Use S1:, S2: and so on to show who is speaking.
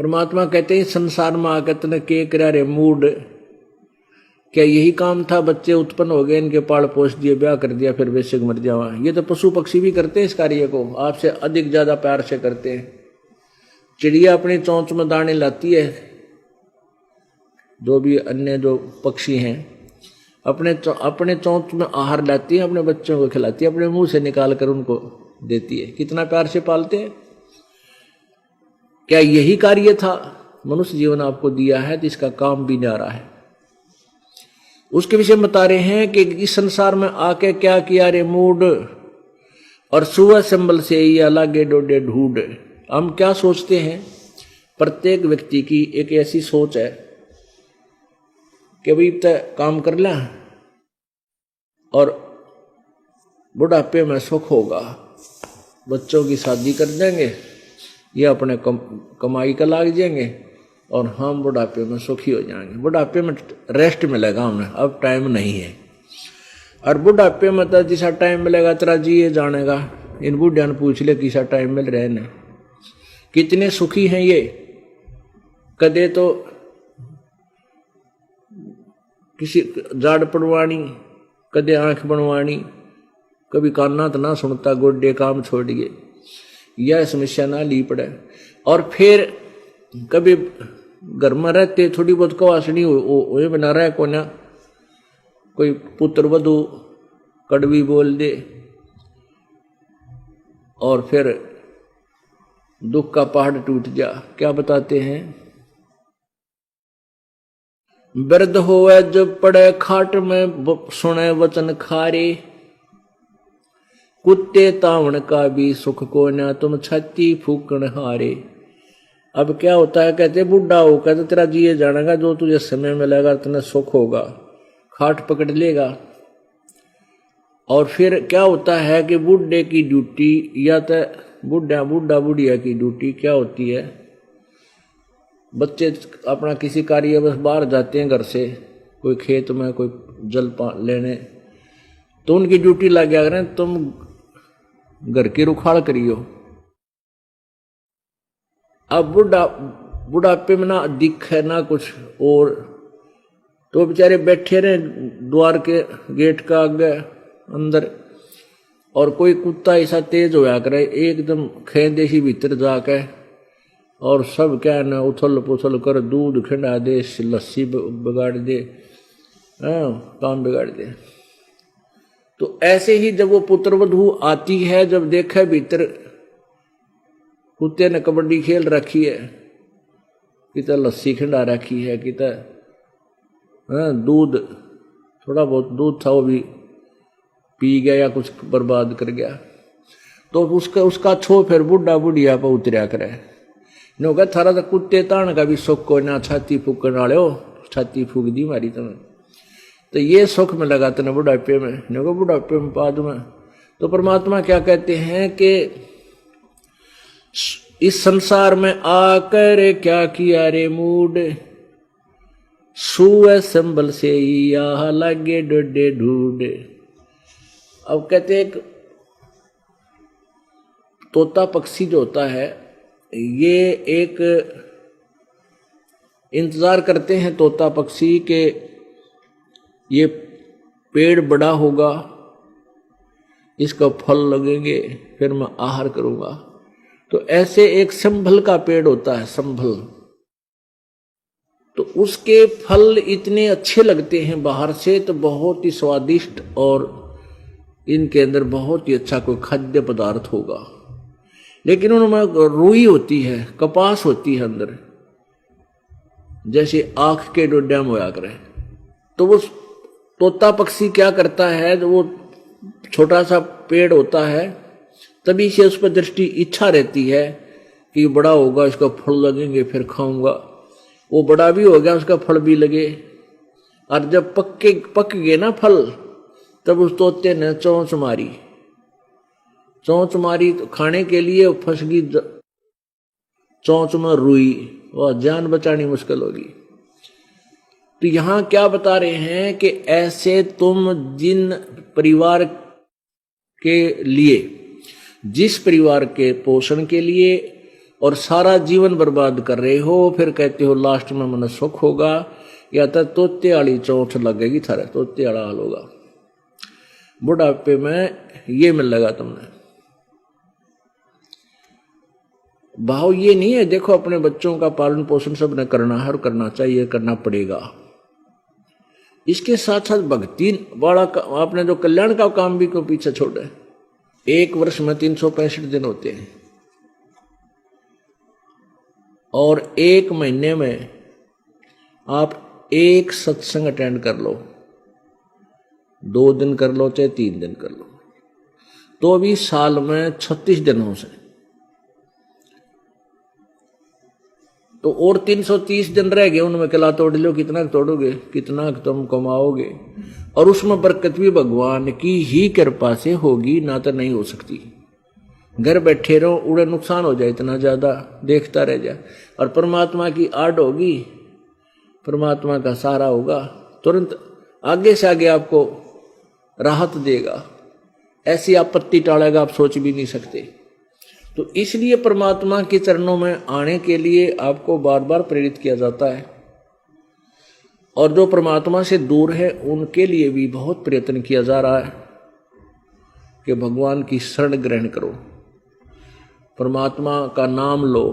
S1: परमात्मा कहते हैं संसार में आकर तने के करा रे मूड, क्या यही काम था? बच्चे उत्पन्न हो गए, इनके पाल पोष दिए, ब्याह कर दिया, फिर बेशक मर जावा। ये तो पशु पक्षी भी करते हैं इस कार्य को, आपसे अधिक ज्यादा प्यार से करते हैं। चिड़िया अपनी चोंच में दाने लाती है, जो भी अन्य जो पक्षी हैं अपने चोंच में आहार लाती है, अपने बच्चों को खिलाती है, अपने मुंह से निकाल कर उनको देती है। कितना प्यार से पालते हैं। क्या यही कार्य था? मनुष्य जीवन आपको दिया है तो इसका काम भी न्यारा है। उसके विषय में बता रहे हैं कि इस संसार में आके क्या किया रे मूड, और सुअ संबल से ही लागे डोडे ढूंढ। हम क्या सोचते हैं? प्रत्येक व्यक्ति की एक ऐसी सोच है कि भाई तय काम कर लें और बुढ़ापे में सुख होगा, बच्चों की शादी कर देंगे, ये अपने कमाई का लाग जाएंगे और हम बुढ़ापे में सुखी हो जाएंगे। बुढ़ापे में रेस्ट मिलेगा हमें, अब टाइम नहीं है। और बुढ़ापे में तो जिसा टाइम मिलेगा तेरा जी ये जानेगा। इन बुढ़िया ने पूछ ले किसा टाइम मिल रहे हैं, कितने सुखी हैं ये। कदे तो किसी जाड़ पड़वानी, कदे आंख बनवानी, कभी काना तो ना सुनता, गोडे काम छोड़िए, यह समस्या ना ली पड़े। और फिर कभी घर में रहते थोड़ी बहुत कवासनी हो बना रहा है को ना, कोई पुत्र वधु कड़वी बोल दे और फिर दुख का पहाड़ टूट जा। क्या बताते हैं? वृद्ध होवे जब पड़े खाट में, सुने वचन खारे, कुत्ते तावण का भी सुख को ना, तुम छाती फूकण हारे। अब क्या होता है? कहते बुढ़ा हो, कहते तेरा जिए जानेगा, जो तुझे समय मिलेगा तुम्हें सुख होगा, खाट पकड़ लेगा। और फिर क्या होता है कि बुढ़े की ड्यूटी, या तो बुढ़ा बुढ़िया की ड्यूटी क्या होती है? बच्चे अपना किसी कार्य बस बाहर जाते हैं घर से, कोई खेत में, कोई जल लेने, तो उनकी ड्यूटी लग गया करें तुम घर की रुखाड़ करियो। अब बुढ़ापे में ना दिख है ना कुछ और, तो बेचारे बैठे रहे द्वार के गेट का आगे अंदर, और कोई कुत्ता ऐसा तेज होया करे एकदम खेदेशी भीतर जाके, और सब क्या ना उथल पुथल कर दूध खिंडा दे, लस्सी बिगाड़ दे, काम बिगाड़ दे। तो ऐसे ही जब वो पुत्रवधू आती है, जब देखे भीतर कुत्ते ने कबड्डी खेल रखी है, कितना लस्सी खिंडा रखी है, कितना दूध, थोड़ा बहुत दूध था वो भी पी गया या कुछ बर्बाद कर गया, तो उसका छो फिर बुढ़ा बुढ़िया पर उतरिया करे। नो कहा थारा तो कुत्ते ताण का भी सुख को ना, छाती फूकने वाले हो, छाती फूक दी मारी तुम्हें, तो ये सुख में लगाते ना बुढ़ापे में, नो बुढ़ापे में बाद में। तो परमात्मा क्या कहते हैं कि इस संसार में आकर क्या किया रे मूड, सुअ संबल से यहाँ लगे डोडे ढूंढ। अब कहते हैं तोता पक्षी जो होता है, ये एक इंतजार करते हैं तोता पक्षी के ये पेड़ बड़ा होगा, इसका फल लगेंगे, फिर मैं आहार करूंगा। तो ऐसे एक संभल का पेड़ होता है, संभल, तो उसके फल इतने अच्छे लगते हैं बाहर से, तो बहुत ही स्वादिष्ट, और इनके अंदर बहुत ही अच्छा कोई खाद्य पदार्थ होगा। लेकिन उनमें रुई होती है, कपास होती है अंदर, जैसे आंख के डोड्याम होया करे। तो वो तोता पक्षी क्या करता है, तो वो छोटा सा पेड़ होता है, तभी से उस पर दृष्टि इच्छा रहती है कि बड़ा होगा, इसका फल लगेंगे, फिर खाऊंगा। वो बड़ा भी हो गया, उसका फल भी लगे, और जब पक गए ना फल, तब उस तोते ने चोंच मारी, चोंच मारी तो खाने के लिए फंस गई चोंच में रुई, वह जान बचानी मुश्किल होगी। तो यहां क्या बता रहे हैं कि ऐसे तुम जिन परिवार के लिए, जिस परिवार के पोषण के लिए और सारा जीवन बर्बाद कर रहे हो, फिर कहते हो लास्ट में मन सुख होगा, या तो तोते वाली चोट लगेगी, थारे तोते वाला हाल होगा, बुढ़ापे में ये मिलेगा तुमने। भाव ये नहीं है, देखो अपने बच्चों का पालन पोषण सब ने करना है और करना चाहिए, करना पड़ेगा। इसके साथ साथ भक्ति वाला आपने जो कल्याण का काम भी क्यों पीछे छोड़े। एक वर्ष में 365 दिन होते हैं और एक महीने में आप एक सत्संग अटेंड कर लो, 2 दिन कर लो चाहे 3 दिन कर लो, तो भी साल में 36 दिनों से तो और 330 दिन रह गए, उनमें कला तोड़ लो, कितना तोड़ोगे, कितना तुम कमाओगे, और उसमें बरकत भी भगवान की ही कृपा से होगी, ना तो नहीं हो सकती। घर बैठे रहो, उड़े नुकसान हो जाए इतना ज्यादा, देखता रह जाए, और परमात्मा की आड़ होगी, परमात्मा का सहारा होगा, तुरंत आगे से आगे आपको राहत देगा, ऐसी आपत्ति टालेगा आप सोच भी नहीं सकते। तो इसलिए परमात्मा के चरणों में आने के लिए आपको बार बार प्रेरित किया जाता है, और जो परमात्मा से दूर है उनके लिए भी बहुत प्रयत्न किया जा रहा है कि भगवान की शरण ग्रहण करो, परमात्मा का नाम लो,